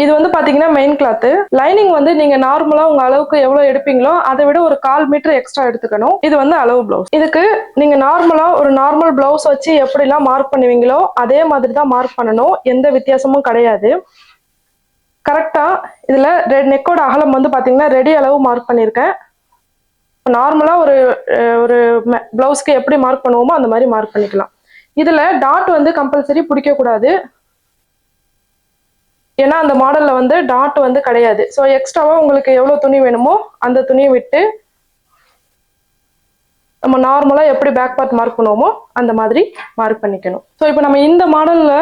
இது வந்து பாத்தீங்கன்னா மெயின் கிளாத். லைனிங் வந்து நீங்க நார்மலா உங்க அளவுக்கு எவ்வளவு எடுப்பீங்களோ அதை விட ஒரு 1/4 மீட்டர் எக்ஸ்ட்ரா எடுத்துக்கணும். இது வந்து அளவு பிளவுஸ். இதுக்கு நீங்க நார்மலா ஒரு நார்மல் பிளவுஸ் வச்சு எப்படிலாம் மார்க் பண்ணுவீங்களோ அதே மாதிரி தான் மார்க் பண்ணணும். எந்த வித்தியாசமும் கிடையாது. கரெக்டா இதுல நெக்கோட அகலம் வந்து பாத்தீங்கன்னா ரெடி அளவு மார்க் பண்ணிருக்கேன். நார்மலா ஒரு ஒரு பிளவுஸ்க்கு எப்படி மார்க் பண்ணுவோமோ அந்த மாதிரி மார்க் பண்ணிக்கலாம். இதுல டாட் வந்து கம்பல்சரி பிடிக்க கூடாது. ஏன்னா அந்த மாடல்ல வந்து டாட் வந்து கிடையாது. ஸோ எக்ஸ்ட்ராவா உங்களுக்கு எவ்வளவு துணி வேணுமோ அந்த துணியை விட்டு நம்ம நார்மலா எப்படி பேக் பார்ட் மார்க் பண்ணுவோமோ அந்த மாதிரி மார்க் பண்ணிக்கணும். ஸோ இப்போ நம்ம இந்த மாடல்ல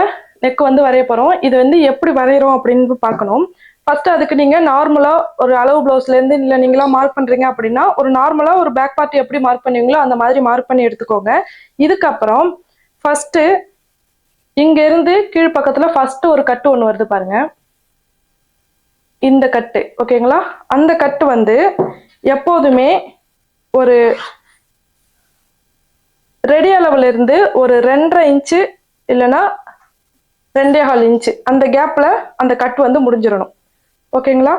நெக் வந்து வரைய போறோம். இது வந்து எப்படி வரைகிறோம் அப்படின்னு பார்க்கணும். ஃபர்ஸ்ட் அதுக்கு நீங்க நார்மலா ஒரு அளவு பிளவுஸ்ல இருந்து இல்ல நீங்களா மார்க் பண்றீங்க அப்படின்னா ஒரு நார்மலா ஒரு பேக் பார்ட் எப்படி மார்க் பண்ணுவீங்களோ அந்த மாதிரி மார்க் பண்ணி எடுத்துக்கோங்க. இதுக்கப்புறம் ஃபர்ஸ்ட் இங்க இருந்து கீழ் பக்கத்துல ஃபர்ஸ்ட் ஒரு கட்டு ஒண்ணு வருது பாருங்க. இந்த கட்டு ஓகேங்களா? அந்த கட்டு வந்து எப்போதுமே ஒரு ரெடி அளவுல இருந்து ஒரு 2.5 இன்ச்சு இல்லைன்னா 2.25 இன்ச்சு அந்த கேப்ல அந்த கட் வந்து முடிஞ்சிடணும். ஓகேங்களா?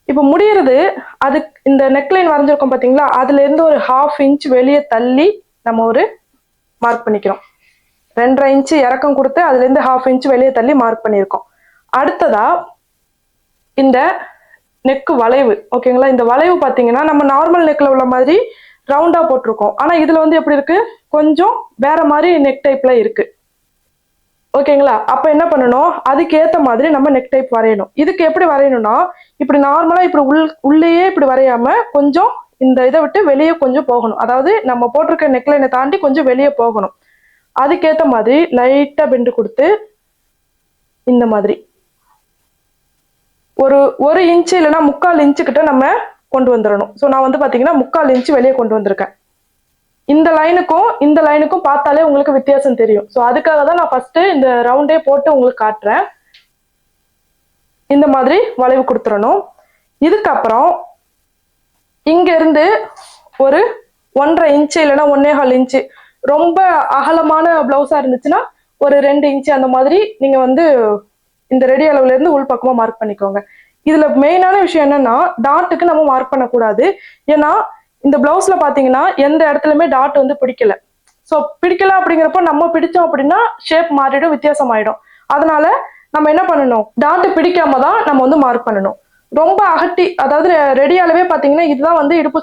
இப்போ முடியறது அது இந்த நெக்லைன் வரைஞ்சிருக்கோம் பாத்தீங்களா? அதுல இருந்து ஒரு 1/2 இன்ச் வெளியே தள்ளி நம்ம ஒரு மார்க் பண்ணிக்கிறோம். 2.5 இன்ச்சு இறக்கம் கொடுத்து அதுல இருந்து 1/2 இன்ச் வெளியே தள்ளி மார்க் பண்ணியிருக்கோம். அடுத்ததா இந்த நெக் வளைவு ஓகேங்களா? இந்த வளைவு பாத்தீங்கன்னா நம்ம நார்மல் நெக்ல உள்ள மாதிரி ரவுண்டா போட்டிருக்கோம். ஆனா இதுல வந்து எப்படி இருக்கு, கொஞ்சம் வேற மாதிரி நெக் டைப்ல இருக்கு. ஓகேங்களா? அப்ப என்ன பண்ணணும், அதுக்கு ஏத்த மாதிரி நம்ம நெக் டைப் வரையணும். இதுக்கு எப்படி வரையணும்னா இப்படி நார்மலா இப்படி உள்ளேயே இப்படி வரையாம கொஞ்சம் இந்த இதை விட்டு வெளியே கொஞ்சம் போகணும். அதாவது நம்ம போட்டிருக்க நெக்லைனை தாண்டி கொஞ்சம் வெளியே போகணும். அதுக்கேத்த மாதிரி லைட்டா பெண்டு கொடுத்து இந்த மாதிரி ஒரு இன்ச்சு இல்லைன்னா 3/4 இன்ச்சு கிட்ட நம்ம கொண்டு வந்துடணும். ஸோ நான் வந்து பாத்தீங்கன்னா 3/4 இன்ச்சு வெளியே கொண்டு வந்திருக்கேன். இந்த லைனுக்கும் பார்த்தாலே உங்களுக்கு வித்தியாசம் தெரியும். ஸோ அதுக்காக தான் நான் ஃபர்ஸ்ட் இந்த ரவுண்டே போட்டு உங்களுக்கு காட்டுறேன். இந்த மாதிரி வளைவு கொடுத்துடணும். இதுக்கப்புறம் இங்க இருந்து ஒரு 1.5 இன்ச்சு இல்லைன்னா 1.25 இன்ச்சு ரொம்ப அகலமான பிளவுஸா இருந்துச்சுன்னா ஒரு 2 இன்ச்சு அந்த மாதிரி நீங்க வந்து இந்த ரெடி அளவுல இருந்து உள் பக்கமா மார்க் பண்ணிக்கோங்க. இதுல மெயினான விஷயம் என்னன்னா டாட்டுக்கு நம்ம மார்க் பண்ணக்கூடாது. ஏன்னா இந்த பிளவுஸ்ல பாத்தீங்கன்னா எந்த இடத்துலயுமே டாட் வந்து பிடிக்கல. ஸோ பிடிக்கல அப்படிங்கிறப்போ நம்ம பிடிச்சோம் அப்படின்னா ஷேப் மாறிடும், வித்தியாசம் ஆயிடும். அதனால நம்ம என்ன பண்ணணும், டாட் பிடிக்காம தான் நம்ம வந்து மார்க் பண்ணணும். ரொம்ப அகட்டி, அதாவது ரெடி அளவே பாத்தீங்கன்னா இதுதான் வந்து இடுப்பு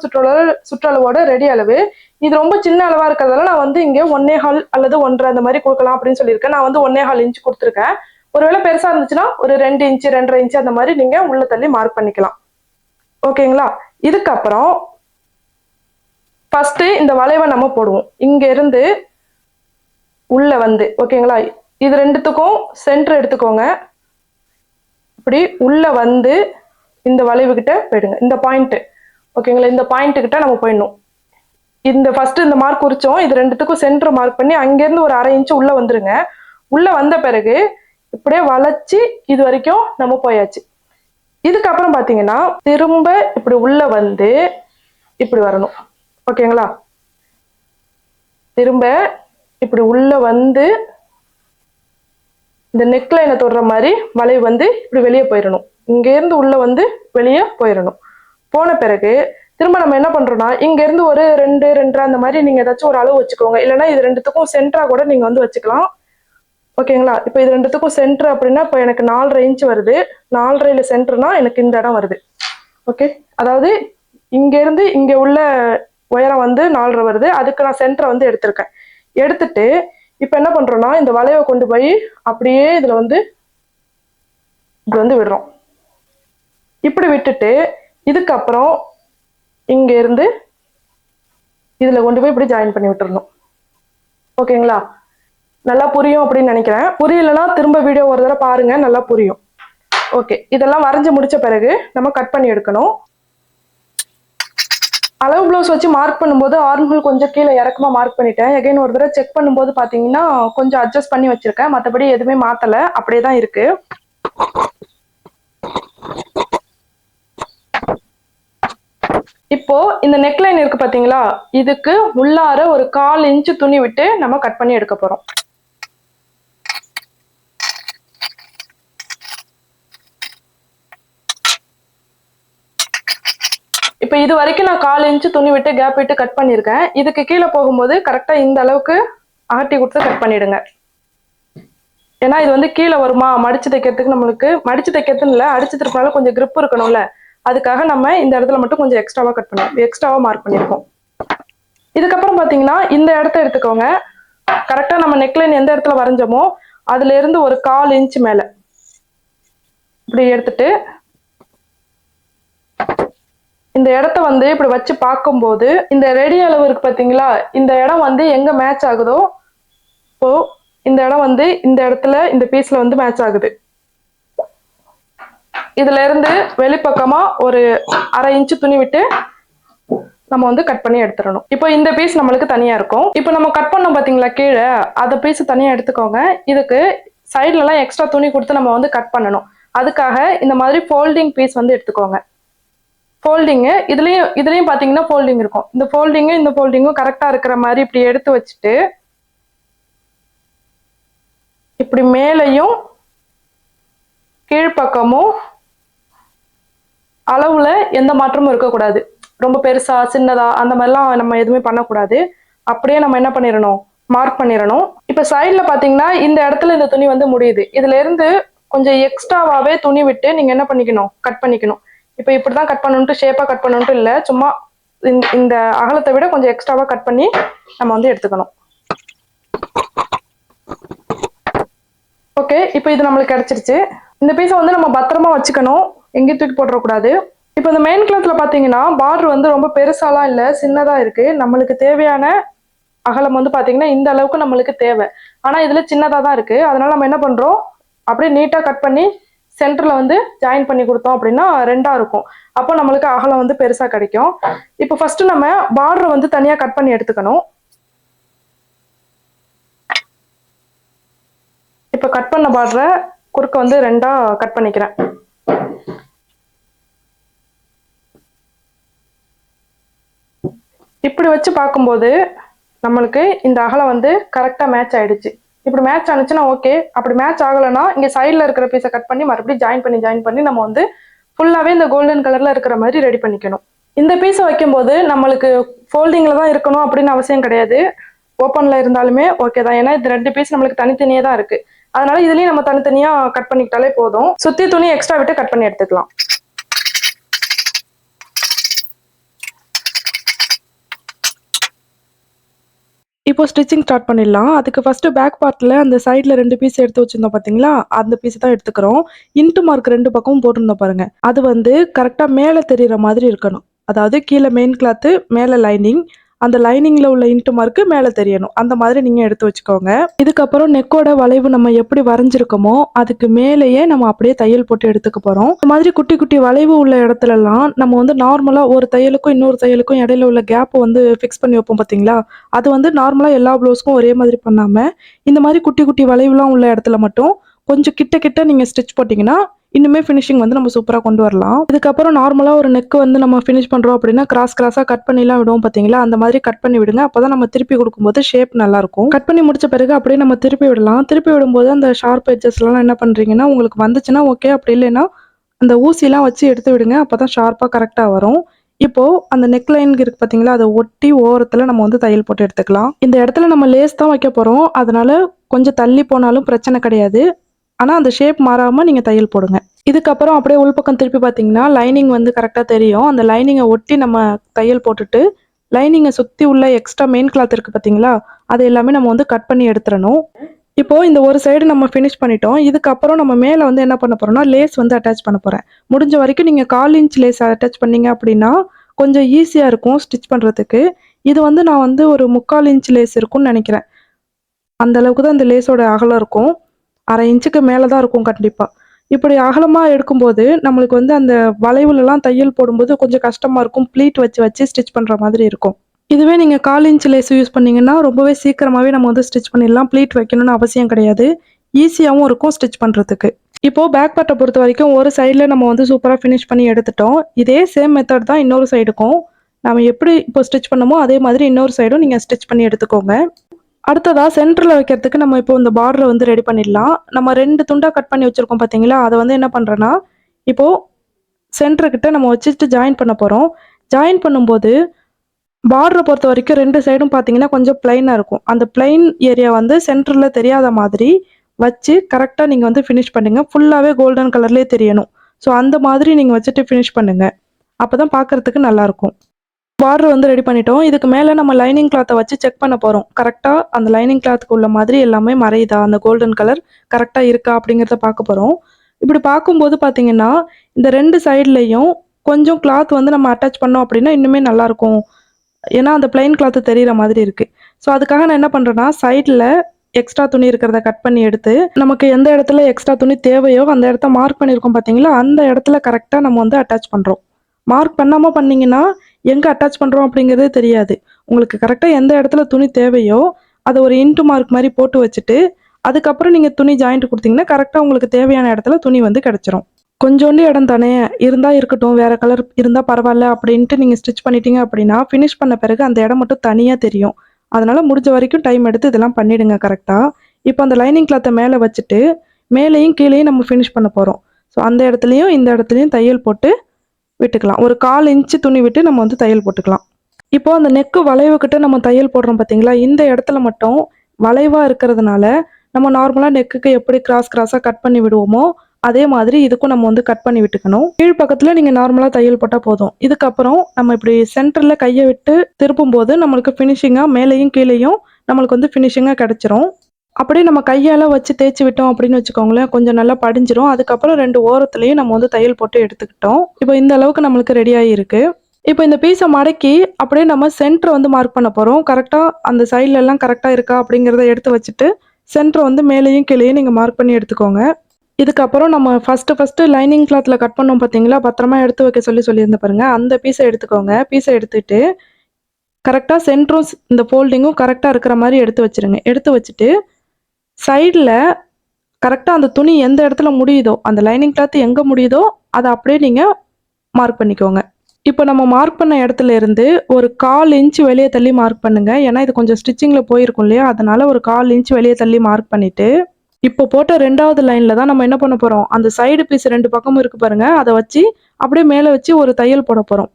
சுற்றளவோட ரெடி அளவு. இது ரொம்ப சின்ன அளவா இருக்கிறதால நான் வந்து இங்க 1.25 அல்லது 1.5 அந்த மாதிரி கொடுக்கலாம் அப்படின்னு சொல்லியிருக்கேன். நான் வந்து 1.25 இன்ச் கொடுத்துருக்கேன். ஒருவேளை பெருசா இருந்துச்சுன்னா ஒரு 2 இன்ச்சு 2.5 இன்ச்சு அந்த மாதிரி நீங்க உள்ள தள்ளி மார்க் பண்ணிக்கலாம். ஓகேங்களா? இதுக்கப்புறம் ஃபர்ஸ்ட் இந்த வளைவை நம்ம போடுவோம். இங்க இருந்து உள்ள வந்து ஓகேங்களா, இது ரெண்டுத்துக்கும் சென்டர் எடுத்துக்கோங்க. இப்படி உள்ள வந்து இந்த வளைவு கிட்ட போயிடுங்க. இந்த பாயிண்ட் ஓகேங்களா, இந்த பாயிண்ட் கிட்ட நம்ம போயிடணும். இந்த ஃபர்ஸ்ட் இந்த மார்க் குறிச்சோம், இது ரெண்டுத்துக்கும் சென்டர் மார்க் பண்ணி அங்கிருந்து ஒரு 1/2 இன்ச்சு உள்ள வந்துருங்க. உள்ள வந்த பிறகு இப்படியே வளைச்சு இது வரைக்கும் நம்ம போயாச்சு. இதுக்கப்புறம் பாத்தீங்கன்னா திரும்ப இப்படி உள்ள வந்து இப்படி வரணும். ஓகேங்களா? திரும்ப இப்படி உள்ள வந்து இந்த நெக்லைனை தொடுற மாதிரி வளைவு வந்து இப்படி வெளியே போயிடணும். இங்க இருந்து உள்ள வந்து வெளியே போயிடணும். போன பிறகு திரும்ப நம்ம என்ன பண்றோம்னா இங்க இருந்து ஒரு 2 2.5 அந்த மாதிரி நீங்க ஏதாச்சும் ஒரு அளவு வச்சுக்கோங்க. இல்லைன்னா இது ரெண்டுத்துக்கும் சென்டரா கூட நீங்க வந்து வச்சுக்கலாம். ஓகேங்களா? இப்போ இது ரெண்டுத்துக்கும் சென்டர் அப்படின்னா இப்போ எனக்கு 4.5 இன்ச் வருது. 4.5 சென்டர்னா எனக்கு இந்த இடம் வருது. ஓகே, அதாவது இங்க இருந்து இங்க உள்ள உயரம் வந்து 4.5 வருது. அதுக்கு நான் சென்டரை வந்து எடுத்திருக்கேன். எடுத்துட்டு இப்ப என்ன பண்றோம்னா இந்த வளைவை கொண்டு போய் அப்படியே இதுல வந்து இப்படி வந்து விடுறோம். இப்படி விட்டுட்டு இதுக்கப்புறம் இங்க இருந்து இதுல கொண்டு போய் இப்படி ஜாயின் பண்ணி விட்டுறணும். ஓகேங்களா? நல்லா புரியும் அப்படின்னு நினைக்கிறேன். புரியலன்னா திரும்ப வீடியோ ஒரு தடவை பாருங்க, நல்லா புரியும். ஓகே, இதெல்லாம் வரைஞ்சு முடிச்ச பிறகு நம்ம கட் பண்ணி எடுக்கணும். அளவு பிளவுஸ் வச்சு மார்க் பண்ணும்போது ஆர்ம்ஹோல் கொஞ்சம் கீழே இறக்கமா மார்க் பண்ணிட்டேன். எகைன் ஒரு தடவை செக் பண்ணும்போது பாத்தீங்கன்னா கொஞ்சம் அட்ஜஸ்ட் பண்ணி வச்சிருக்கேன். மற்றபடி எதுவுமே மாத்தல, அப்படியே தான் இருக்கு. இப்போ இந்த நெக்லைன் இருக்கு பாத்தீங்களா, இதுக்கு உள்ளார ஒரு 1/4 இன்ச்சு துணி விட்டு நம்ம கட் பண்ணி எடுக்க போறோம். இப்போ இது வரைக்கும் நான் 1/4 இன்ச்சு துணி விட்டு கேப் விட்டு கட் பண்ணியிருக்கேன். இதுக்கு கீழே போகும்போது கரெக்டாக இந்த அளவுக்கு அகட்டி கொடுத்து கட் பண்ணிடுங்க. ஏன்னா இது வந்து கீழே வருமா, மடிச்சு தைக்கிறதுக்கு நம்மளுக்கு மடிச்சு தைக்கிறதுன்னு இல்லை, அடிச்சு திருப்பினால கொஞ்சம் grip இருக்கணும்ல, அதுக்காக நம்ம இந்த இடத்துல மட்டும் கொஞ்சம் எக்ஸ்ட்ராவா மார்க் பண்ணியிருக்கோம். இதுக்கப்புறம் பார்த்தீங்கன்னா இந்த இடத்த எடுத்துக்கோங்க. கரெக்டாக நம்ம நெக்லைன் எந்த இடத்துல வரைஞ்சோமோ அதுல இருந்து ஒரு 1/4 இன்ச் மேல இப்படி எடுத்துட்டு இந்த இடத்த வந்து இப்படி வச்சு பார்க்கும்போது இந்த ரெடி அளவு இருக்கு பார்த்தீங்களா, இந்த இடம் வந்து எங்க மேட்ச் ஆகுதோ, இப்போ இந்த இடம் வந்து இந்த இடத்துல இந்த பீஸ்ல வந்து மேட்ச் ஆகுது. இதுல இருந்து வெளிப்பக்கமா ஒரு 1/2 இன்ச் துணி விட்டு நம்ம வந்து கட் பண்ணி எடுத்துடணும். இப்போ இந்த பீஸ் நம்மளுக்கு தனியா இருக்கும். இப்போ நம்ம கட் பண்ணோம் பாத்தீங்களா கீழே, அந்த பீஸ் தனியா எடுத்துக்கோங்க. இதுக்கு சைட்ல எல்லாம் எக்ஸ்ட்ரா துணி கொடுத்து நம்ம வந்து கட் பண்ணணும். அதுக்காக இந்த மாதிரி ஃபோல்டிங் பீஸ் வந்து எடுத்துக்கோங்க. ஃபோல்டிங்கு இதுலயும் பாத்தீங்கன்னா ஃபோல்டிங் இருக்கும். இந்த ஃபோல்டிங்கும் கரெக்டா இருக்கிற மாதிரி இப்படி எடுத்து வச்சுட்டு இப்படி மேலையும் கீழ்ப்பக்கமும் அளவுல எந்த மாற்றமும் இருக்கக்கூடாது. ரொம்ப பெருசா சின்னதா அந்த மாதிரிலாம் நம்ம எதுவுமே பண்ணக்கூடாது. அப்படியே நம்ம என்ன பண்ணிடணும், மார்க் பண்ணிடணும். இப்ப சைட்ல பாத்தீங்கன்னா இந்த இடத்துல இந்த துணி வந்து முடியுது. இதுல இருந்து கொஞ்சம் எக்ஸ்ட்ராவாவே துணி விட்டு நீங்க என்ன பண்ணிக்கணும், கட் பண்ணிக்கணும். இப்ப இப்படிதான் கட் பண்ணணும்ட்டு ஷேப்பா கட் பண்ணணும்ட்டு இல்லை, சும்மா இந்த அகலத்தை விட கொஞ்சம் எக்ஸ்ட்ராவா கட் பண்ணி நம்ம வந்து எடுத்துக்கணும். ஓகே, இப்போ இது நம்மளுக்கு கிடைச்சிருச்சு. இந்த பீஸை வந்து நம்ம பத்திரமா வச்சுக்கணும், எங்கேயும் தூக்கி போட்டுறக்கூடாது. இப்போ இந்த மெயின் கிளாத்ல பாத்தீங்கன்னா பார்டர் வந்து ரொம்ப பெருசாலாம் இல்லை, சின்னதா இருக்கு. நம்மளுக்கு தேவையான அகலம் வந்து பாத்தீங்கன்னா இந்த அளவுக்கு நம்மளுக்கு தேவை. ஆனா இதுல சின்னதா தான் இருக்கு. அதனால நம்ம என்ன பண்றோம், அப்படியே நீட்டா கட் பண்ணி சென்டர்ல வந்து ஜாயின் பண்ணி கொடுத்தோம் அப்படின்னா 2ஆ இருக்கும். அப்போ நம்மளுக்கு அகலம் வந்து பெருசா கிடைக்கும். இப்போ ஃபர்ஸ்ட் நம்ம பார்டரை வந்து தனியா கட் பண்ணி எடுத்துக்கணும். இப்போ கட் பண்ண பார்டரை குறுக்க வந்து 2ஆ கட் பண்ணிக்கிறேன். இப்படி வச்சு பார்க்கும்போது நம்மளுக்கு இந்த அகலம் வந்து கரெக்டா மேட்ச் ஆயிடுச்சு. இப்படி மேட்ச் ஆனிச்சுன்னா ஓகே. அப்படி மேட்ச் ஆகலைன்னா இங்க சைட்ல இருக்கிற பீஸை கட் பண்ணி மறுபடியும் ஜாயின் பண்ணி நம்ம வந்து ஃபுல்லாவே இந்த கோல்டன் கலர்ல இருக்கிற மாதிரி ரெடி பண்ணிக்கணும். இந்த பீஸை வைக்கும்போது நம்மளுக்கு ஃபோல்டிங்ல தான் இருக்கணும் அப்படின்னு அவசியம் கிடையாது. ஓப்பன்ல இருந்தாலுமே ஓகே தான். ஏன்னா இது 2 பீஸ் நம்மளுக்கு தனித்தனியே தான் இருக்கு. அதனால இதுலயும் நம்ம தனித்தனியா கட் பண்ணிக்கிட்டாலே போதும். சுத்தி துணி எக்ஸ்ட்ரா விட்டு கட் பண்ணி எடுத்துக்கலாம். இப்போ ஸ்டிச்சிங் ஸ்டார்ட் பண்ணிடலாம். அதுக்கு ஃபர்ஸ்ட் பேக் பார்ட்ல அந்த சைட்ல 2 பீஸ் எடுத்து வச்சிருந்தோம் பாத்தீங்களா, அந்த பீஸ் தான் எடுத்துக்கிறோம். இன்ட்டு மார்க் 2 பக்கமும் போட்டிருந்தோம் பாருங்க, அது வந்து கரெக்டா மேல தெரியுற மாதிரி இருக்கணும். அதாவது கீழே மெயின் கிளாத், மேல லைனிங், அந்த லைனிங்ல உள்ள இன்ட்டு மார்க்கு மேல தெரியணும். அந்த மாதிரி நீங்க எடுத்து வச்சுக்கோங்க. இதுக்கப்புறம் நெக்கோட வளைவு நம்ம எப்படி வரைஞ்சிருக்கோமோ அதுக்கு மேலேயே நம்ம அப்படியே தையல் போட்டு எடுத்துக்க போறோம். இந்த மாதிரி குட்டி குட்டி வளைவு உள்ள இடத்துல எல்லாம் நம்ம வந்து நார்மலா ஒரு தையலுக்கும் இன்னொரு தையலுக்கும் இடையில உள்ள கேப் வந்து ஃபிக்ஸ் பண்ணி வைப்போம் பாத்தீங்களா, அது வந்து நார்மலா எல்லா ப்ளவுஸ்க்கும் ஒரே மாதிரி பண்ணாம இந்த மாதிரி குட்டி குட்டி வளைவுலாம் உள்ள இடத்துல மட்டும் கொஞ்சம் கிட்ட கிட்ட நீங்க ஸ்டிச் போட்டீங்கன்னா இன்னுமே ஃபினிஷிங் வந்து நம்ம சூப்பரா கொண்டு வரலாம். இதுக்கப்புறம் நார்மலா ஒரு நெக் வந்து நம்ம ஃபினிஷ் பண்றோம் அப்படின்னா கிராஸா கட் பண்ணிலாம் விடுவோம் பாத்தீங்களா, அந்த மாதிரி கட் பண்ணி விடுங்க. அப்பதான் நம்ம திருப்பி கொடுக்கும்போது ஷேப் நல்லா இருக்கும். கட் பண்ணி முடிச்ச பிறகு அப்படியே நம்ம திருப்பி விடலாம். திருப்பி விடும்போது அந்த ஷார்ப் எட்ஜஸ் எல்லாம் என்ன பண்றீங்கன்னா, உங்களுக்கு வந்துச்சுன்னா ஓகே, அப்படி இல்லைன்னா அந்த ஊசிலாம் வச்சு எடுத்து விடுங்க. அப்பதான் ஷார்ப்பா கரெக்டா வரும். இப்போ அந்த நெக் லைன் இருக்கு பாத்தீங்களா, அதை ஒட்டி ஓரத்துல நம்ம வந்து தையல் போட்டு எடுத்துக்கலாம். இந்த இடத்துல நம்ம லேஸ் தான் வைக்க போறோம், அதனால கொஞ்சம் தள்ளி போனாலும் பிரச்சனை கிடையாது. ஆனா அந்த ஷேப் மாறாம நீங்க தையல் போடுங்க. இதுக்கப்புறம் அப்படியே உள்பக்கம் திருப்பி பாத்தீங்கன்னா லைனிங் வந்து கரெக்டா தெரியும். அந்த லைனிங்கை ஒட்டி நம்ம தையல் போட்டுட்டு லைனிங்கை சுத்தி உள்ள எக்ஸ்ட்ரா மெயின் கிளாத் இருக்கு பாத்தீங்களா, அது எல்லாமே நம்ம வந்து கட் பண்ணி எடுத்துடணும். இப்போ இந்த ஒரு சைடு நம்ம ஃபினிஷ் பண்ணிட்டோம். இதுக்கப்புறம் நம்ம மேல வந்து என்ன பண்ண போறோம்னா லேஸ் வந்து அட்டாச் பண்ண போறேன். முடிஞ்ச வரைக்கும் நீங்க 1/4 இன்ச் லேஸ் அட்டாச் பண்ணீங்க அப்படின்னா கொஞ்சம் ஈஸியா இருக்கும் ஸ்டிச் பண்றதுக்கு. இது வந்து நான் வந்து ஒரு 3/4 இன்ச் லேஸ் இருக்கும்னு நினைக்கிறேன். அந்த அளவுக்கு தான் இந்த லேஸோட அகலம் இருக்கும். 1/2 இன்ச்சுக்கு மேல தான் இருக்கும் கண்டிப்பா. இப்படி அகலமா எடுக்கும்போது நம்மளுக்கு வந்து அந்த வளைவுலலாம் தையல் போடும்போது கொஞ்சம் கஷ்டமா இருக்கும். ப்ளீட் வச்சு வச்சு ஸ்டிச் பண்ற மாதிரி இருக்கும். இதுவே நீங்க 1/4 இன்ச் லேஸ் யூஸ் பண்ணீங்கன்னா ரொம்பவே சீக்கிரமாவே நம்ம வந்து ஸ்டிச் பண்ணிடலாம். ப்ளீட் வைக்கணும்னு அவசியம் கிடையாது. ஈஸியாவும் இருக்கும் ஸ்டிச் பண்றதுக்கு. இப்போ பேக் பார்ட்டை பொறுத்த வரைக்கும் ஒரு சைடில் நம்ம வந்து சூப்பராக ஃபினிஷ் பண்ணி எடுத்துட்டோம். இதே சேம் மெத்தட் தான் இன்னொரு சைடுக்கும். நம்ம எப்படி இப்போ ஸ்டிச் பண்ணமோ அதே மாதிரி இன்னொரு சைடும் நீங்கள் ஸ்டிச் பண்ணி எடுத்துக்கோங்க. அடுத்ததா சென்டரில் வைக்கிறதுக்கு நம்ம இப்போ இந்த பார்டரை வந்து ரெடி பண்ணிடலாம். நம்ம 2 துண்டாக கட் பண்ணி வச்சுருக்கோம் பார்த்தீங்களா, அதை வந்து என்ன பண்ணுறேன்னா இப்போது சென்டர்கிட்ட நம்ம வச்சுட்டு ஜாயின் பண்ண போகிறோம். ஜாயின் பண்ணும்போது பார்டரை பொறுத்த வரைக்கும் 2 சைடும் பார்த்தீங்கன்னா கொஞ்சம் பிளைனாக இருக்கும். அந்த பிளைன் ஏரியா வந்து சென்டரில் தெரியாத மாதிரி வச்சு கரெக்டாக நீங்கள் வந்து ஃபினிஷ் பண்ணுங்க. ஃபுல்லாகவே கோல்டன் கலர்லேயே தெரியணும். ஸோ அந்த மாதிரி நீங்கள் வச்சுட்டு ஃபினிஷ் பண்ணுங்க. அப்போ தான் பார்க்குறதுக்கு நல்லாயிருக்கும். பார்டர் வந்து ரெடி பண்ணிட்டோம். இதுக்கு மேலே நம்ம லைனிங் கிளாத்தை வச்சு செக் பண்ண போகிறோம். கரெக்டாக அந்த லைனிங் கிளாத்துக்கு உள்ள மாதிரி எல்லாமே மறையுதா, அந்த கோல்டன் கலர் கரெக்டாக இருக்கா அப்படிங்கிறத பார்க்க போகிறோம். இப்படி பார்க்கும்போது பார்த்தீங்கன்னா இந்த 2 சைட்லேயும் கொஞ்சம் கிளாத் வந்து நம்ம அட்டாச் பண்ணோம் அப்படின்னா இன்னுமே நல்லாயிருக்கும். ஏன்னா அந்த பிளைன் கிளாத்து தெரிகிற மாதிரி இருக்குது. ஸோ அதுக்காக நான் என்ன பண்ணுறேன்னா சைடில் எக்ஸ்ட்ரா துணி இருக்கிறத கட் பண்ணி எடுத்து நமக்கு எந்த இடத்துல எக்ஸ்ட்ரா துணி தேவையோ அந்த இடத்த மார்க் பண்ணியிருக்கோம் பார்த்தீங்களா, அந்த இடத்துல கரெக்டாக நம்ம வந்து அட்டாச் பண்ணுறோம். மார்க் பண்ணாமல் பண்ணிங்கன்னா எங்கே அட்டாச் பண்ணுறோம் அப்படிங்கிறதே தெரியாது. உங்களுக்கு கரெக்டாக எந்த இடத்துல துணி தேவையோ அதை ஒரு இன்ட்டு மார்க் மாதிரி போட்டு வச்சுட்டு அதுக்கப்புறம் நீங்கள் துணி ஜாயிண்ட் கொடுத்தீங்கன்னா கரெக்டாக உங்களுக்கு தேவையான இடத்துல துணி வந்து கிடச்சிரும். கொஞ்சோண்டு இடம் தானே இருந்தால் இருக்கட்டும், வேறு கலர் இருந்தால் பரவாயில்ல அப்படின்ட்டு நீங்கள் ஸ்டிச் பண்ணிட்டீங்க அப்படின்னா ஃபினிஷ் பண்ண பிறகு அந்த இடம் மட்டும் தனியாக தெரியும். அதனால் முடிஞ்ச வரைக்கும் டைம் எடுத்து இதெல்லாம் பண்ணிவிடுங்க கரெக்டாக. இப்போ அந்த லைனிங் கிளாத்தை மேலே வச்சுட்டு மேலேயும் கீழேயும் நம்ம ஃபினிஷ் பண்ண போகிறோம். ஸோ அந்த இடத்துலையும் இந்த இடத்துலையும் தையல் போட்டு விட்டுக்கலாம். ஒரு 1/4 இன்ச்சு துணி விட்டு நம்ம வந்து தையல் போட்டுக்கலாம். இப்போ அந்த நெக்கு வளைவுக்கிட்ட நம்ம தையல் போடுறோம் பார்த்தீங்களா, இந்த இடத்துல மட்டும் வளைவாக இருக்கிறதுனால நம்ம நார்மலாக நெக்குக்கு எப்படி கிராஸாக கட் பண்ணி விடுவோமோ அதே மாதிரி இதுக்கும் நம்ம வந்து கட் பண்ணி விட்டுக்கணும். கீழ் பக்கத்தில் நீங்கள் நார்மலாக தையல் போட்டால் போதும். இதுக்கப்புறம் நம்ம இப்படி சென்டரில் கையை விட்டு திருப்பும் போது நம்மளுக்கு ஃபினிஷிங்காக மேலேயும் கீழேயும் நம்மளுக்கு வந்து ஃபினிஷிங்காக கிடச்சிரும். அப்படியே நம்ம கையால் வச்சு தேய்ச்சி விட்டோம் அப்படின்னு வச்சுக்கோங்களேன், கொஞ்சம் நல்லா படிஞ்சிரும். அதுக்கப்புறம் 2 ஓரத்துலையும் நம்ம வந்து தையல் போட்டு எடுத்துக்கிட்டோம். இப்போ இந்த அளவுக்கு நம்மளுக்கு ரெடியாகி இருக்கு. இப்போ இந்த பீஸை மடக்கி அப்படியே நம்ம சென்டரை வந்து மார்க் பண்ண போகிறோம். கரெக்டாக அந்த சைட்லெல்லாம் கரெக்டாக இருக்கா அப்படிங்கிறத எடுத்து வச்சுட்டு சென்டரை வந்து மேலேயும் கீழேயும் நீங்கள் மார்க் பண்ணி எடுத்துக்கோங்க. இதுக்கப்புறம் நம்ம ஃபஸ்ட்டு லைனிங் கிளாத்தில் கட் பண்ணோம் பார்த்தீங்களா, பத்திரமா எடுத்து வைக்க சொல்லியிருந்த பாருங்க, அந்த பீஸை எடுத்துக்கோங்க. பீஸை எடுத்துட்டு கரெக்டாக சென்டரும் இந்த ஃபோல்டிங்கும் கரெக்டாக இருக்கிற மாதிரி எடுத்து வச்சுருங்க. எடுத்து வச்சுட்டு சைடில் கரெக்டாக அந்த துணி எந்த இடத்துல முடியுதோ, அந்த லைனிங் கிளாத் எங்கே முடியுதோ அதை அப்படியே நீங்கள் மார்க் பண்ணிக்கோங்க. இப்போ நம்ம மார்க் பண்ண இடத்துல இருந்து ஒரு 1/4 இன்ச்சு வெளியே தள்ளி மார்க் பண்ணுங்க. ஏன்னா இது கொஞ்சம் ஸ்டிச்சிங்கில் போயிருக்கும் இல்லையா, அதனால ஒரு 1/4 இன்ச்சு வெளியே தள்ளி மார்க் பண்ணிவிட்டு இப்போ போட்ட 2வது லைனில் தான் நம்ம என்ன பண்ண போகிறோம், அந்த சைடு பீஸ் 2 பக்கமும் இருக்குது பாருங்கள், அதை வச்சு அப்படியே மேலே வச்சு ஒரு தையல் போட போகிறோம்.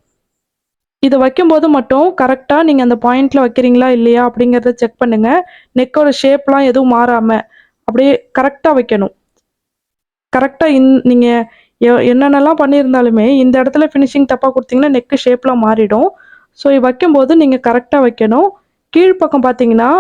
இதை வைக்கும்போது மட்டும் கரெக்டாக நீங்கள் அந்த பாயிண்டில் வைக்கிறீங்களா இல்லையா அப்படிங்கிறத செக் பண்ணுங்கள். நெக்கோட ஷேப்லாம் எதுவும் மாறாமல் அப்படியே கரெக்டாக வைக்கணும். கரெக்டாக நீங்கள் என்னென்னலாம் பண்ணியிருந்தாலுமே இந்த இடத்துல ஃபினிஷிங் தப்பாக கொடுத்தீங்கன்னா நெக்கு ஷேப்லாம் மாறிடும். ஸோ வைக்கும்போது நீங்கள் கரெக்டாக வைக்கணும். கீழ்ப்பக்கம் பார்த்தீங்கன்னா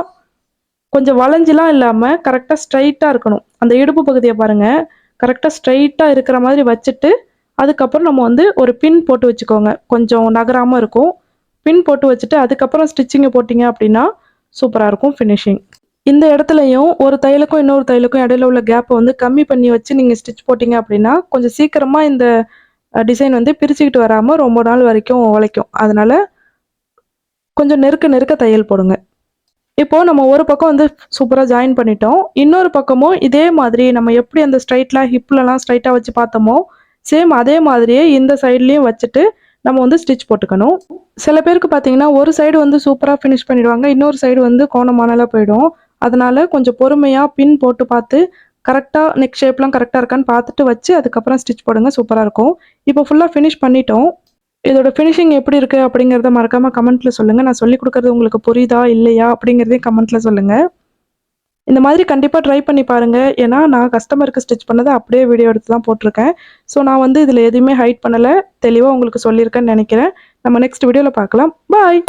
கொஞ்சம் வளைஞ்சிலாம் இல்லாமல் கரெக்டாக ஸ்ட்ரைட்டாக இருக்கணும். அந்த இடுப்பு பகுதியை பாருங்கள், கரெக்டாக ஸ்ட்ரைட்டாக இருக்கிற மாதிரி வச்சுட்டு அதுக்கப்புறம் நம்ம வந்து ஒரு பின் போட்டு வச்சுக்கோங்க. கொஞ்சம் நகராமல் இருக்கும். பின் போட்டு வச்சுட்டு அதுக்கப்புறம் ஸ்டிச்சிங்கை போட்டிங்க அப்படின்னா சூப்பராக இருக்கும் ஃபினிஷிங். இந்த இடத்துலையும் ஒரு தையலுக்கும் இன்னொரு தையலுக்கும் இடையில உள்ள கேப்பை வந்து கம்மி பண்ணி வச்சு நீங்கள் ஸ்டிச் போட்டிங்க அப்படின்னா கொஞ்சம் சீக்கிரமாக இந்த டிசைன் வந்து பிரிச்சுக்கிட்டு வராமல் ரொம்ப நாள் வரைக்கும் உழைக்கும். அதனால் கொஞ்சம் நெருக்க தையல் போடுங்க. இப்போது நம்ம ஒரு பக்கம் வந்து சூப்பராக ஜாயின் பண்ணிட்டோம். இன்னொரு பக்கமும் இதே மாதிரி நம்ம எப்படி அந்த ஸ்ட்ரைட்டில் ஹிப்லலாம் ஸ்ட்ரைட்டாக வச்சு பார்த்தோமோ சேம் அதே மாதிரியே இந்த சைட்லேயும் வச்சுட்டு நம்ம வந்து ஸ்டிச் போட்டுக்கணும். சில பேருக்கு பார்த்தீங்கன்னா ஒரு சைடு வந்து சூப்பராக ஃபினிஷ் பண்ணிடுவாங்க, இன்னொரு சைடு வந்து கோணமானலாம் போயிடும். அதனால கொஞ்சம் பொறுமையாக பின் போட்டு பார்த்து கரெக்டாக நெக் ஷேப்லாம் கரெக்டாக இருக்கான்னு பார்த்துட்டு வச்சு அதுக்கப்புறம் ஸ்டிச் போடுங்க, சூப்பராக இருக்கும். இப்போ ஃபுல்லாக ஃபினிஷ் பண்ணிட்டோம். இதோட ஃபினிஷிங் எப்படி இருக்குது அப்படிங்கிறத மறக்காமல் கமெண்ட்டில் சொல்லுங்கள். நான் சொல்லிக் கொடுக்குறது உங்களுக்கு புரியுதா இல்லையா அப்படிங்கிறதையும் கமெண்ட்டில் சொல்லுங்கள். இந்த மாதிரி கண்டிப்பாக ட்ரை பண்ணி பாருங்கள். ஏன்னா நான் கஸ்டமருக்கு ஸ்டிச் பண்ணதை அப்படியே வீடியோ எடுத்து தான் போட்டிருக்கேன். ஸோ நான் வந்து இதில் எதுவுமே ஹைட் பண்ணலை, தெளிவாக உங்களுக்கு சொல்லியிருக்கேன்னு நினைக்கிறேன். நம்ம நெக்ஸ்ட் வீடியோவில் பார்க்கலாம். பாய்.